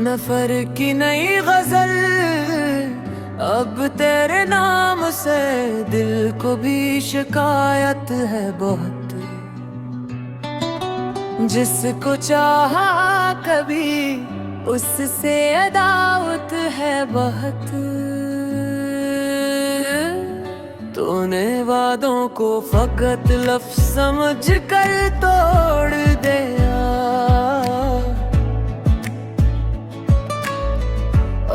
नफर की नई गजल अब तेरे नाम से, दिल को भी शिकायत है बहुत। जिसको चाहा कभी उससे अदावत है बहुत। तूने वादों को फकत लफ्ज़ समझ कर तोड़ दिया।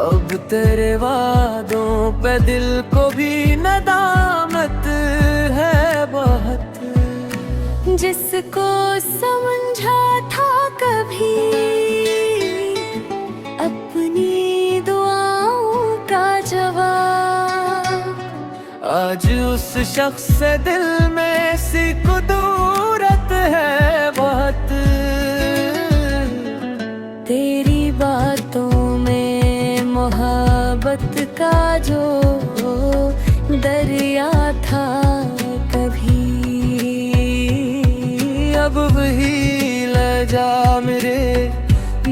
अब तेरे वादों पे दिल को भी नदामत है बहुत। जिसको समझा था कभी अपनी दुआओं का जवाब, आज उस शख्स से दिल में सी कुदूरत है बहुत। तेरी बातों में मोहब्बत का जो दरिया था कभी, अब वही लजा मेरे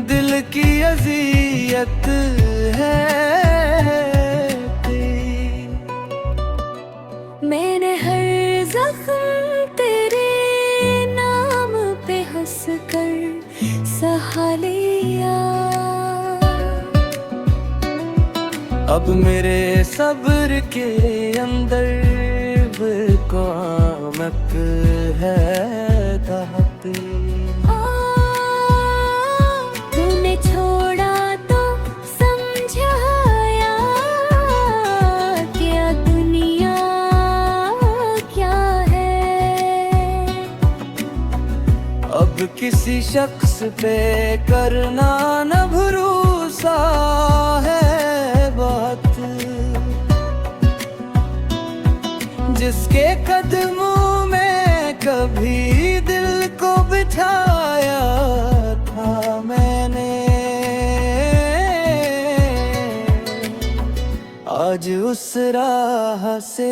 दिल की अज़ियत है। मैंने हर ज़ख्म तेरे नाम पे हंस कर सहा लिया। अब मेरे सब्र के अंदर क़यामत है तहत। तूने छोड़ा तो समझाया क्या दुनिया क्या है। अब किसी शख्स पे करना न भरोसा है बात। जिसके कदमों में कभी दिल को बिठाया था मैंने, आज उस राह से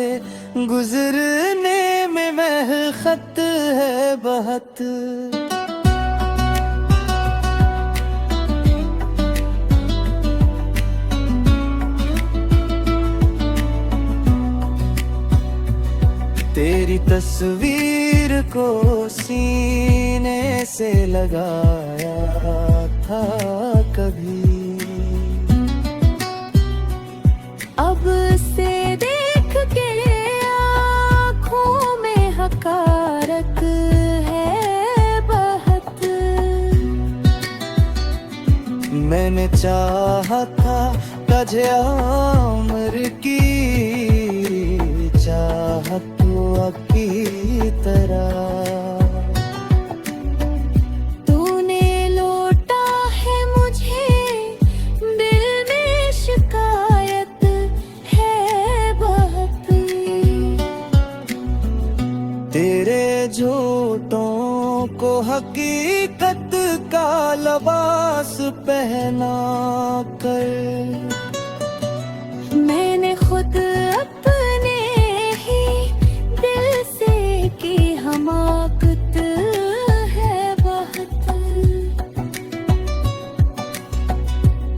गुजरने में महखत है बहुत। तेरी तस्वीर को सीने से लगाया था कभी, अब से देख के आँखों में हकारत है बहुत। मैंने चाहा था तुझे उम्र की चाहत की तरह। तूने लौटा है मुझे दिल में शिकायत है बहुत। तेरे झूठों को हकीकत का लिबास पहना कर, मैंने खुद अपने ही दिल से की हमाकत है बहुत।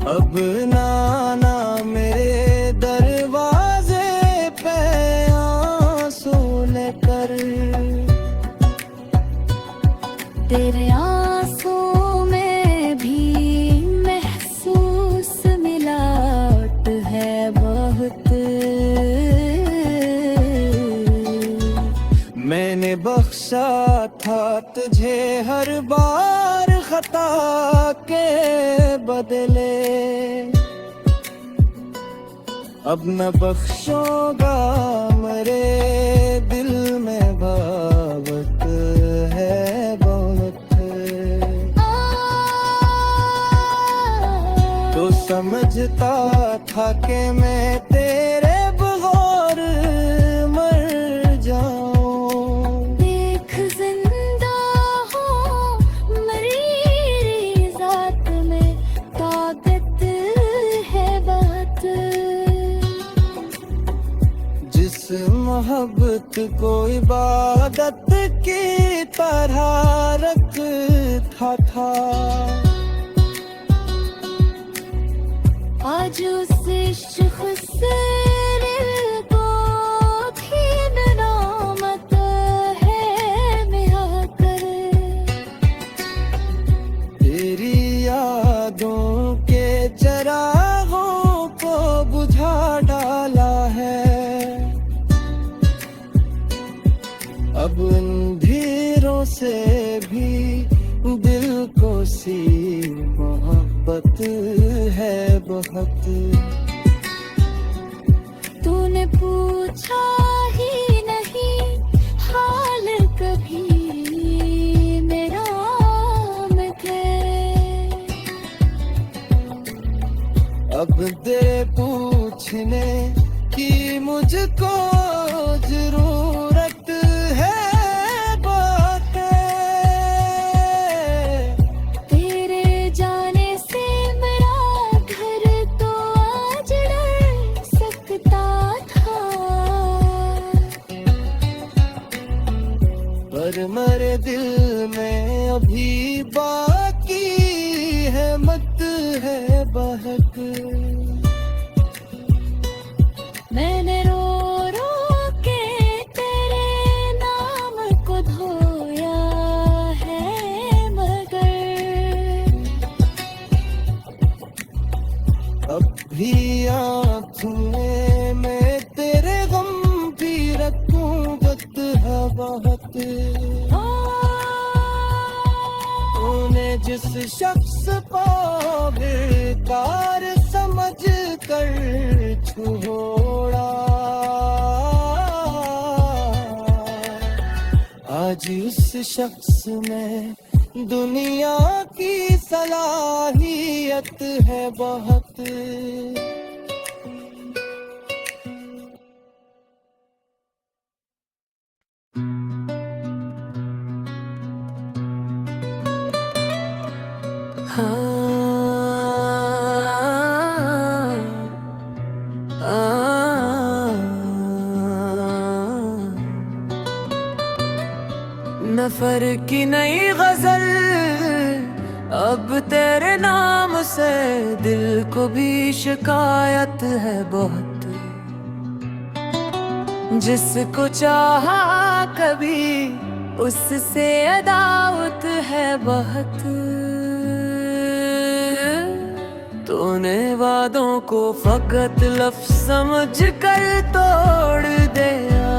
अब नाना मेरे दरवाजे पे आंसू लेकर, तेरे आंसू में भी महसूस मिलावट है बहुत। मैंने बख्शा था तुझे हर बार खता के बदले, अब न बख्शूंगा मेरे दिल में बावत है बहुत। तो समझता था कि मैं तेरे बगैर मर जाऊं। देख जिंदा हूँ मेरी जात में ताकत है बहुत। वक्त को इबादत की तरह रखता था। आज उस शख्स को भी नामत है मिया कर। तेरी यादों के चरागों को बुझा डाला है। अब अंधेरों से भी दिल को सी मोहब्बत है बहुत। तूने पूछा ही नहीं हाल कभी मेरा मगर। अब दे पूछने की मुझको जरूरत है बहुत। तेरे जाने से मेरा घर तो आज डर सकता था। पर मेरे दिल में अभी बाकी है मत है बहक। मैंने रो रो के तेरे नाम को धोया है मगर। अब भी आँखों में मैं तेरे गम भी रखूं वक्त है बहुत। तूने जिस शख्स को बेकार समझ कर छोड़ा, आज उस शख्स में दुनिया की सलाहियत है बहुत। नफर की नई गजल अब तेरे नाम से दिल को भी शिकायत है बहुत। जिसको चाहा कभी उससे अदावत है बहुत। तूने वादों को फकत लफ्ज़ समझ कर तोड़ दिया।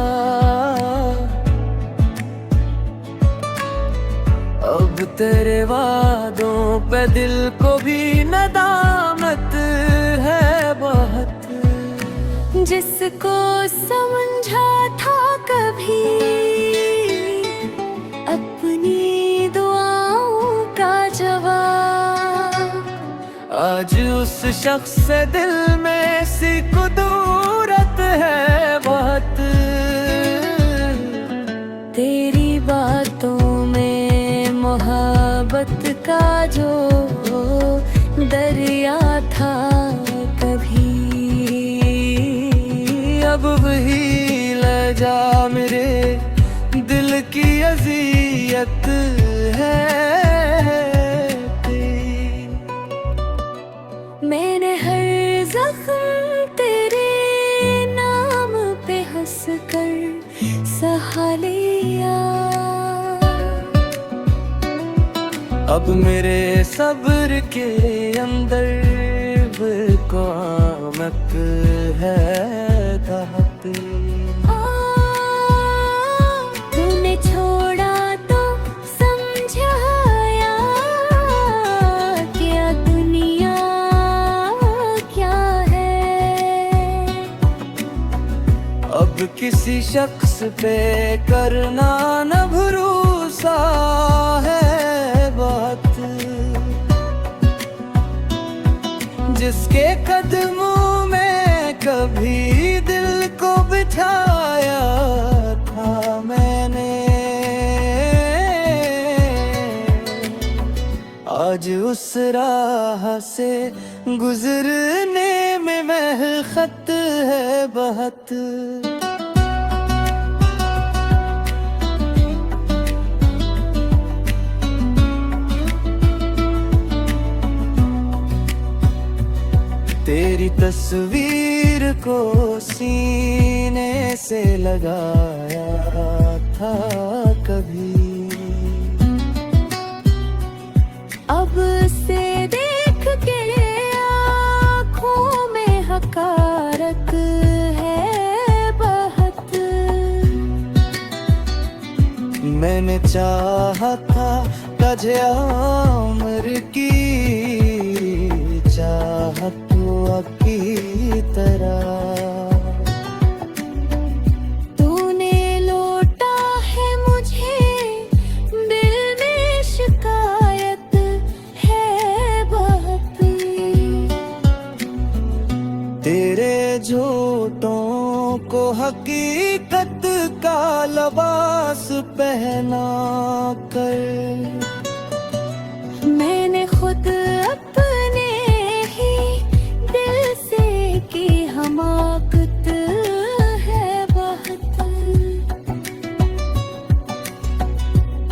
अब तेरे वादों पे दिल को भी नदामत है बहुत। जिसको समझा था कभी अपनी दुआओं का जवाब, आज उस शख्स से दिल में सी कुदूरत है बहुत। तेरी बातों में मोहब्बत का जो दरिया था कभी, अब वही लजा मेरे दिल की अज़ियत है। मैंने हर जख्म तेरे नाम पे हंस कर सहा लिया। अब मेरे सब्र के अंदर को आमक है दाहत। तूने छोड़ा तो समझाया क्या दुनिया क्या है। अब किसी शख्स पे करना न भरोसा है बात। जिसके कदमों में कभी दिल को बिठाया था मैंने, आज उस राह से गुजरने में महखत है बहुत। तेरी तस्वीर को सीने से लगाया था कभी, अब से देख के आँखों में हकारत है बहुत। मैंने चाहा था तुझे उम्र की चाहत की तरह, तूने लौटा है मुझे, दिल में शिकायत है बहुत। तेरे झूठों को हकीकत का लिबास पहना कर, मैंने खुद अपने ही दिल से की हमाकत है बहुत।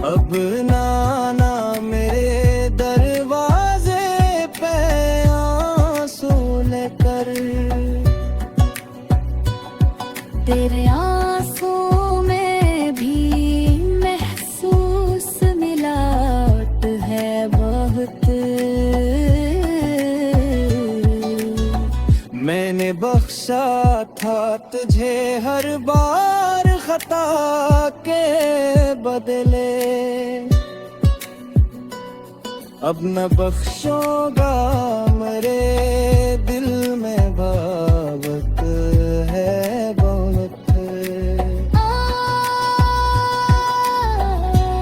अब नाना मेरे दरवाजे पे आंसू लेकर, तेरे आंसू में भी महसूस मिलावट है बहुत। मैंने बख्शा था तुझे हर बार खता के बदले, अब न बख्शूंगा मेरे दिल में बावत है बहुत।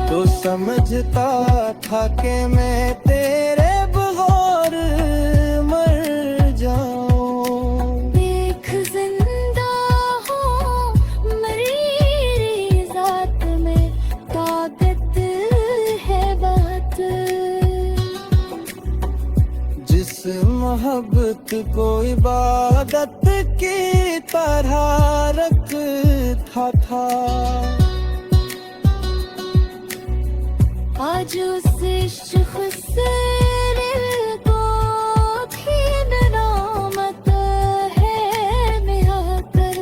तो समझता था कि मैं तेरे बगैर मर जाऊं, देख जिंदा हूँ मेरी जात में ताकत है बहुत। जिस मोहब्बत को इबादत की तरह रखता था, आज उस शख्स को भी नामत है मिला कर।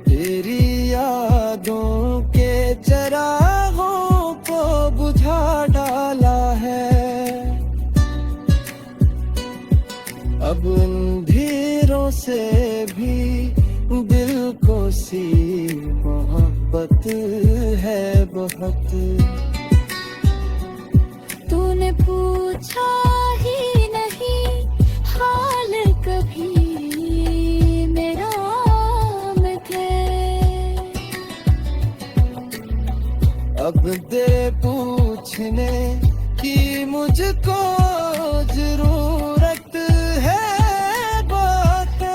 तेरी यादों के चरागों को बुझा डाला है, अब अंधेरों से भी दिल को सी मोहब्बत है बहुत। तूने पूछा ही नहीं हाल कभी मेरा मुझे, अब दे पूछने की मुझको जरूरत है बातें,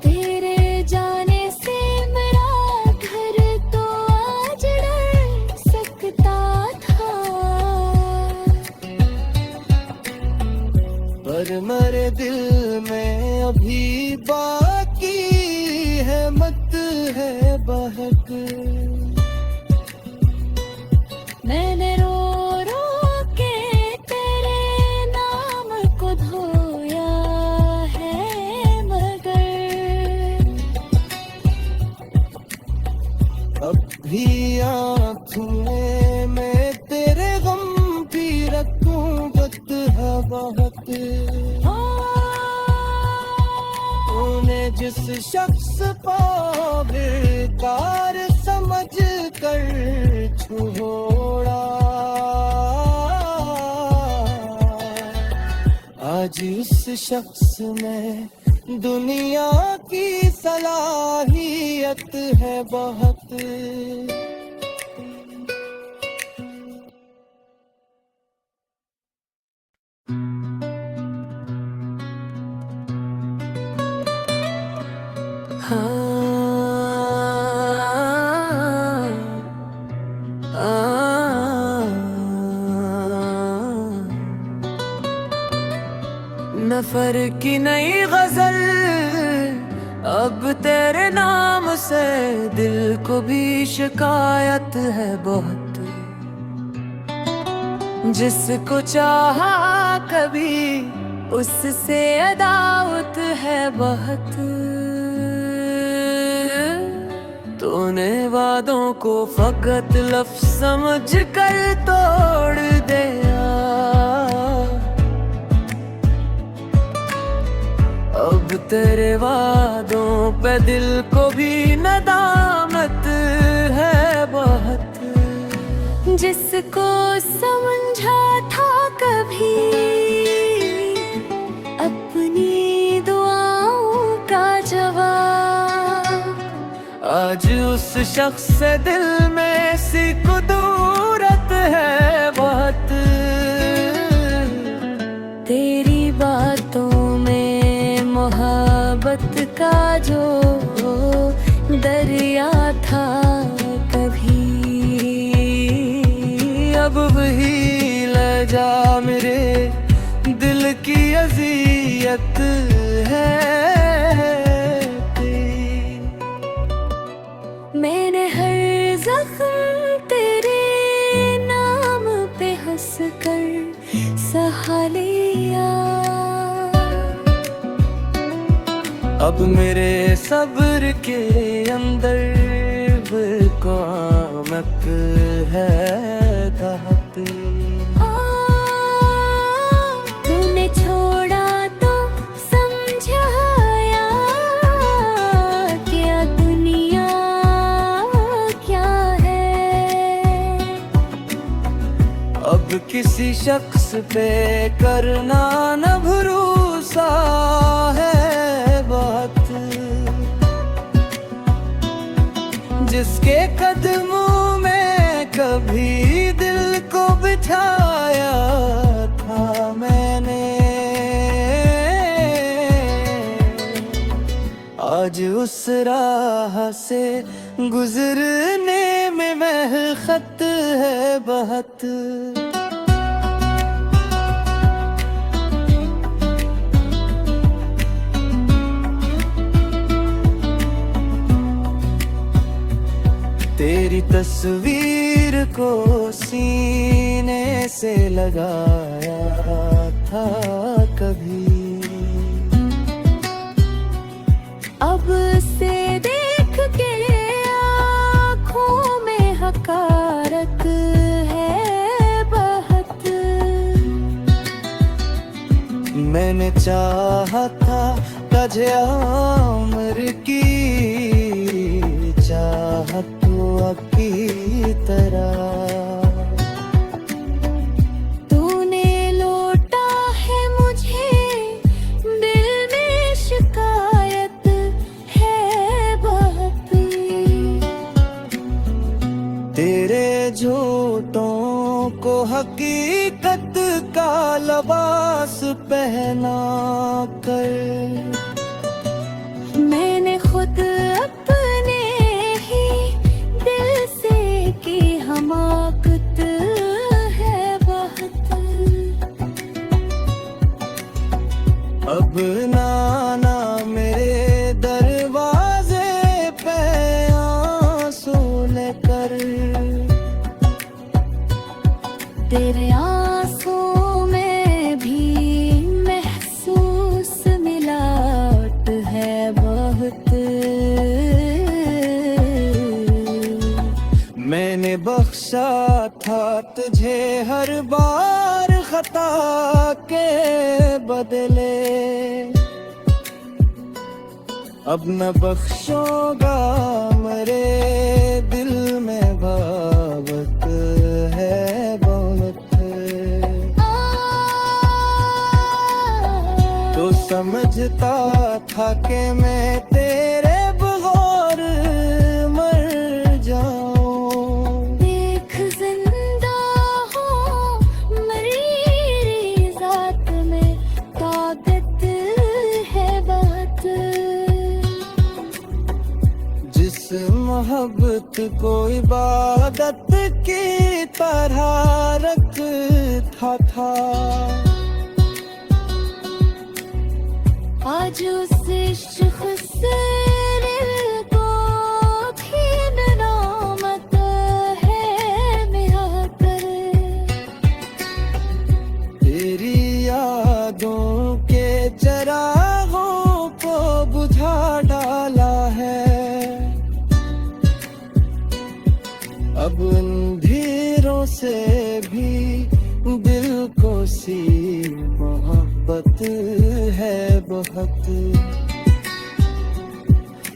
तेरे जाने से मेरा घर तो आज डर सकता था। पर मेरे दिल में अभी बाकी है मत है बहक। मैंने रो रो के तेरे नाम को धोया है मगर, अब भी आँखों में मैं तेरे गम भी रखूं वक्त है बहुत। तूने जिस शख्स को बेकार समझ कर छोड़ा, आज उस शख्स में दुनिया की सलाहियत है बहुत। नफर की नई गजल अब तेरे नाम से, दिल को भी शिकायत है बहुत। जिसको चाहा कभी उससे अदावत है बहुत। तूने वादों को फकत लफ्ज़ समझ कर तोड़ दिया। अब तेरे वादों पे दिल को भी नदामत है बहुत। जिसको समझा था कभी अपनी दुआओं का जवाब, आज उस शख्स से दिल में सी कुदूरत है बहुत। तेरी बातों में मोहब्बत का जो दरिया था कभी, अब वही लजा मेरे दिल की अज़ियत है। मैंने हर ज़ख्म तेरे नाम पे हंस कर सहा लिया। अब मेरे सब्र के अंदर क़यामत है दाहत। तूने छोड़ा तो समझाया क्या दुनिया क्या है। अब किसी शख्स पे करना न भरोसा है बहुत। जिसके कदमों में कभी दिल को बिठाया था मैंने, आज उस राह से गुजरने में महखत है बहुत। तेरी तस्वीर को सीने से लगाया था कभी, अब से देख के आँखों में हकारत है बहुत। मैंने चाहा था तुझे उम्र की चाहत की तरह। तूने लौटा है मुझे दिल में शिकायत है बहुत। तेरे झूठों को हकीकत का लिबास पहना कर, मैंने खुद अपने ही दिल से की हमाकत है बहुत। अब नाना मेरे दरवाजे पे आंसू लेकर, तेरे आंसू में भी महसूस मिलावट है बहुत। मैंने बख्शा था तुझे हर बार खता के बदले, अब न बख्शूंगा मेरे दिल में बावत है बहुत। तो समझता था कि मैं तेरे बगैर मर जाऊं। देख जिंदा हो मेरी जात में ताकत है बहुत। जिस मोहब्बत को इबादत की तरह रखता था, आज उस शख्स को भी नामत है मिया कर। भी दिल को सी मोहब्बत है बहुत।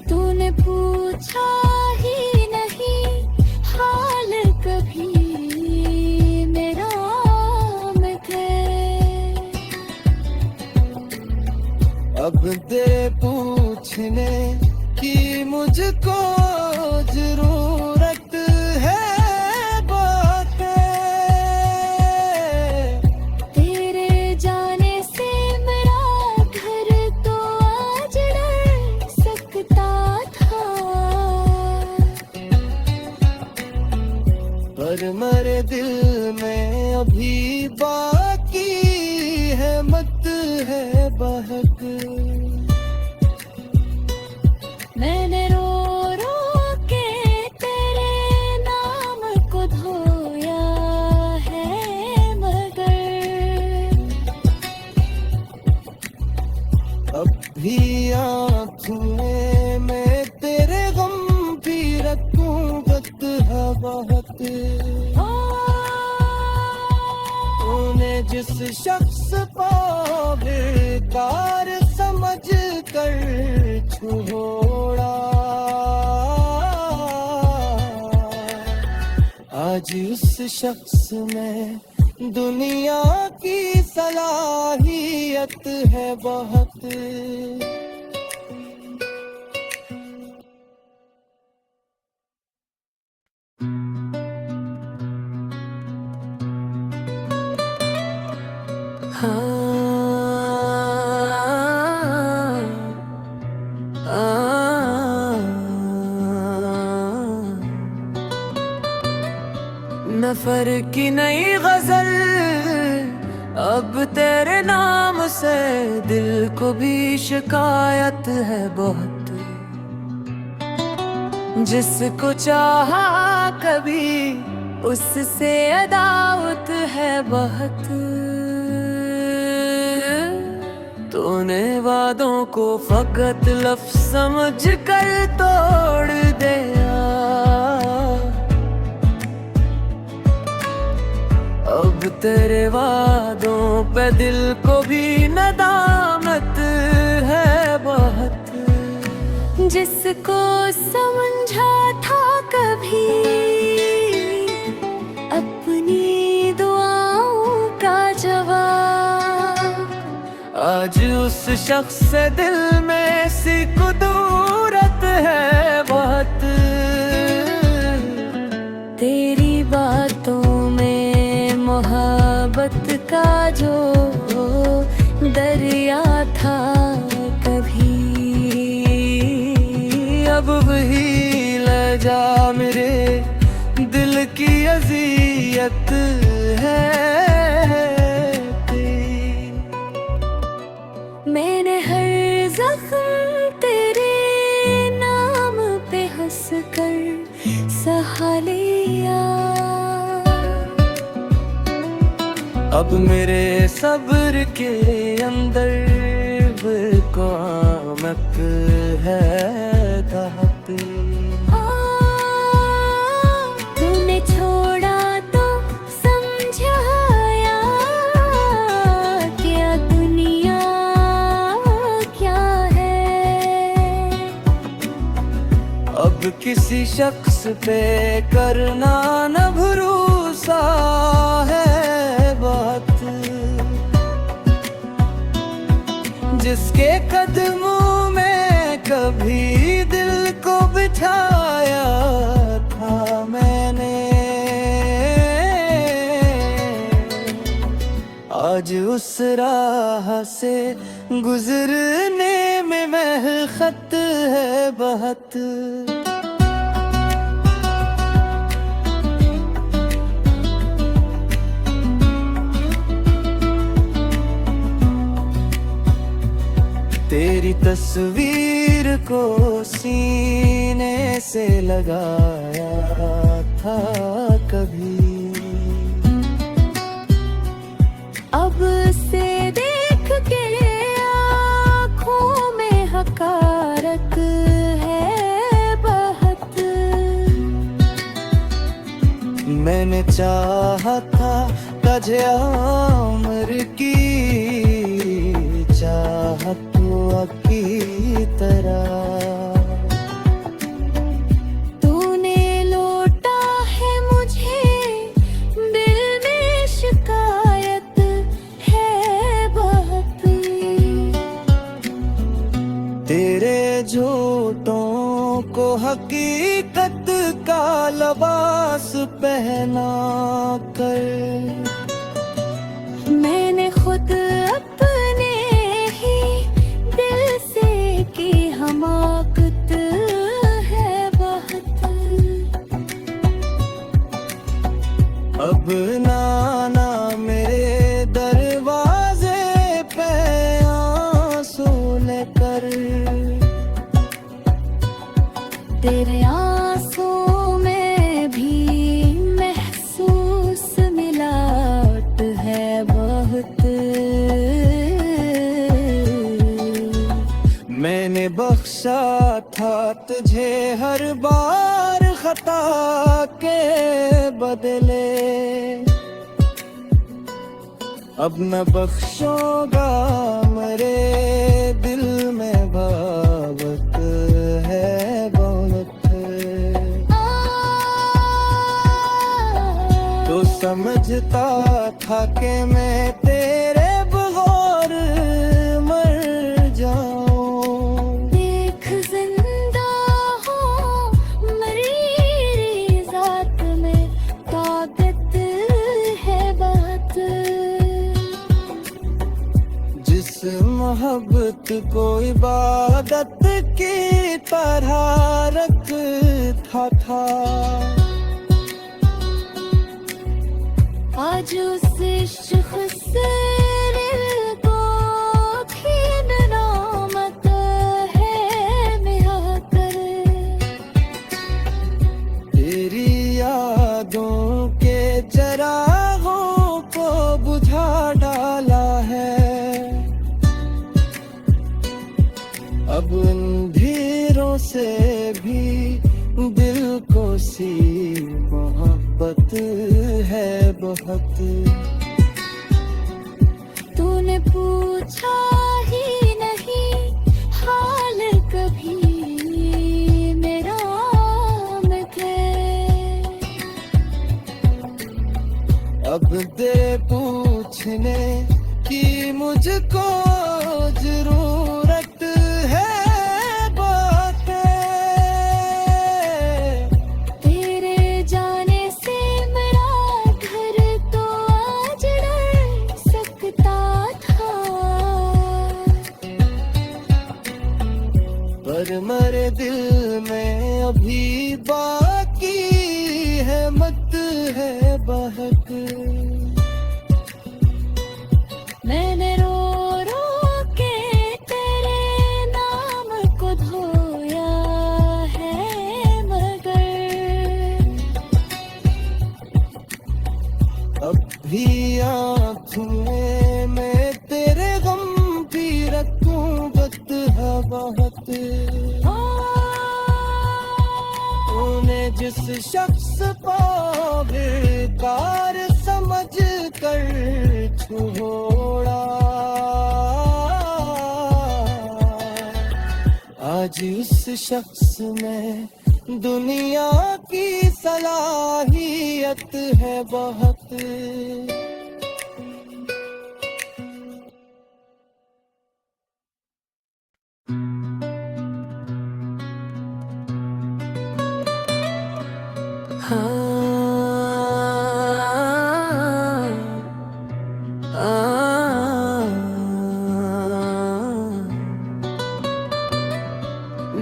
तूने पूछा ही नहीं हाल कभी मेरा मुझे। अब तेरे पूछने की मुझको जरूरत है बहुत। तेरे जाने से मेरा घर तो आज डर सकता था। पर मेरे दिल में अभी बाकी है मत है बहक। मैंने रो रो के तेरे नाम को धोया है मगर अब भी आँखें में तेरे गम भी रखूं वक्त है बहुत। तूने जिस शख्स को बेकार समझ कर छोड़ा, आज उस शख्स में दुनिया की सलाहियत है बहुत। नफर की नई गजल अब तेरे नाम से, दिल को भी शिकायत है बहुत। जिसको चाहा कभी उससे अदावत है बहुत। तूने वादों को फकत लफ्ज़ समझ कर तोड़ दिया, अब तेरे वादों पे दिल को भी नदामत है बहुत। जिसको समझा था कभी अपनी दुआओं का जवाब, आज उस शख्स से दिल में सी कुदूरत है बहुत। तेरी बातों में मोहब्बत का जो दरिया था कभी, अब वही लजा मेरे दिल की अज़ियत है। मैंने हर ज़ख्म तेरे नाम पे हंस कर सहा लिया, अब मेरे सब्र के अंदर क़यामत है तहत। तूने छोड़ा तो समझाया क्या दुनिया क्या है। अब किसी शख्स पे करना न भरोसा है बहुत। जिसके कदमों में कभी दिल को बिठाया था मैंने, आज उस राह से गुजरने में महखत है बहुत। तेरी तस्वीर को सीने से लगाया था कभी, अब से देख के आँखों में हकारत है बहुत। मैंने चाहता तुझे उम्र की चाहत की तरह। तूने लौटा है मुझे, दिल में शिकायत है बहुत। तेरे झूठों को हकीकत का लिबास पहना कर मैंने खुद अपने ही दिल से की हमाकत है बहुत। अब नाना मेरे दरवाजे पे आंसू लेकर। तेरे आंसू में भी महसूस मिलावट है बहुत। मैंने बख्शा था तुझे हर बार खता के बदले, अब न बख्शूंगा मेरे दिल में भावत है बहुत। तो समझता था कि मैं तेरे बगैर मर जाऊं। देख जिंदा हो मरी जात में ताकत है बहुत। जिस मोहब्बत को इबादत की तरह रखता था, आज उस शख्स को खीन नामत है मिहाकर। तेरी यादों के चरागों को बुझा डाला है, अब अंधेरों से भी दिल को सी मोहब्बत है बहुत। तूने पूछा ही नहीं हाल कभी मेरा मुझे। अब दे पूछने की मुझको जरूरत है बातें। तेरे जाने से मेरा घर तो आज डर सकता था, पर मेरे दिल में अभी बाकी है मत है बहक। मैंने रो रो के तेरे नाम को धोया है मगर। अब भी आँखों में मैं तेरे गम भी रखूं बत है बहुत। तूने जिस शख्स को बेकार समझ कर छोड़ा, आज उस शख्स में दुनिया की सलाहियत है बहुत।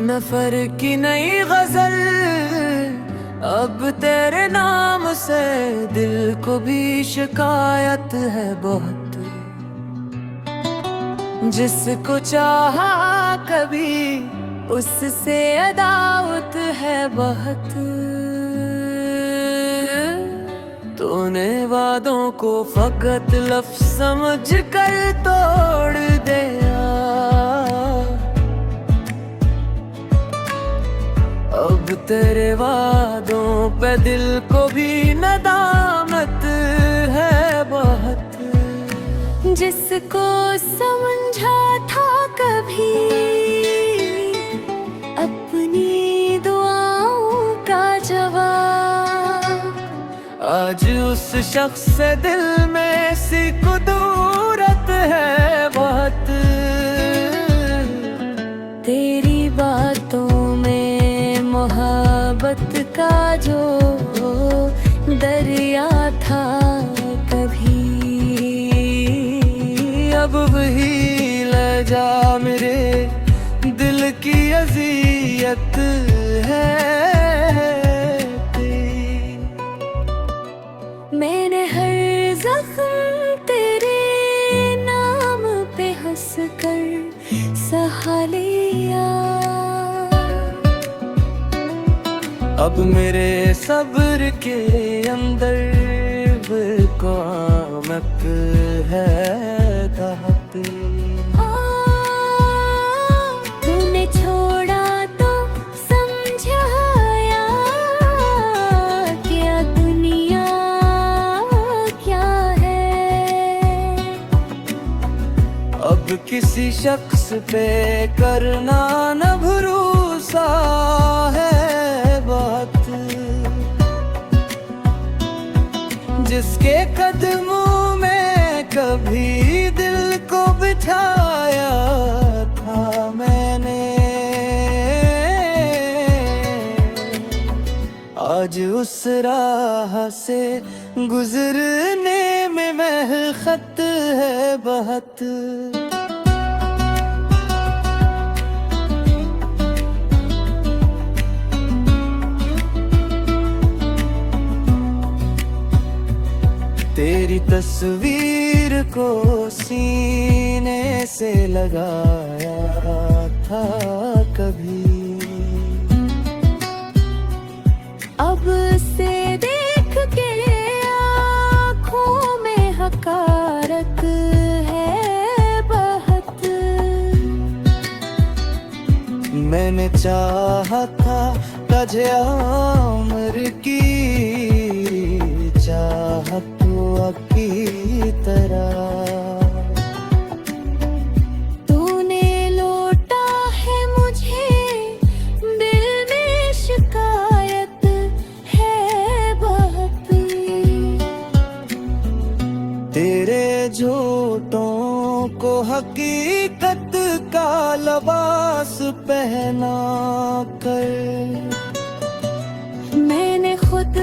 नफर की नई गजल अब तेरे नाम से, दिल को भी शिकायत है बहुत। जिसको चाहा कभी उससे अदावत है बहुत। तूने वादों को फकत लफ्ज़ समझ कर तोड़ दिया, अब तेरे वादों पे दिल को भी नदामत है बहुत। जिसको समझा था कभी अपनी दुआओं का जवाब, आज उस शख्स से दिल में सी कुदूरत है बहुत। तेरी बातों में मोहब्बत का जो दरिया था कभी, अब वही लजा मेरे दिल की अज़ियत है तेरी। मैंने हर जख्म तेरे नाम पे हंस कर सहा लिया। अब मेरे सब्र के अंदर क़यामत है दाहत। तूने छोड़ा तो समझाया क्या दुनिया क्या है। अब किसी शख्स पे करना न भरोसा है बात। जिसके कदमों में कभी दिल को बिठाया था मैंने, आज उस राह से गुजरने में महखत है बहुत। तेरी तस्वीर को सीने से लगाया था कभी, अब से देख के आँखों में हकारत है बहुत। मैंने चाहा था तुझे उम्र की चाहत की तरह। तूने लौटा है मुझे दिल में शिकायत है बहुत। तेरे झूठों को हकीकत का लिबास पहना कर मैंने खुद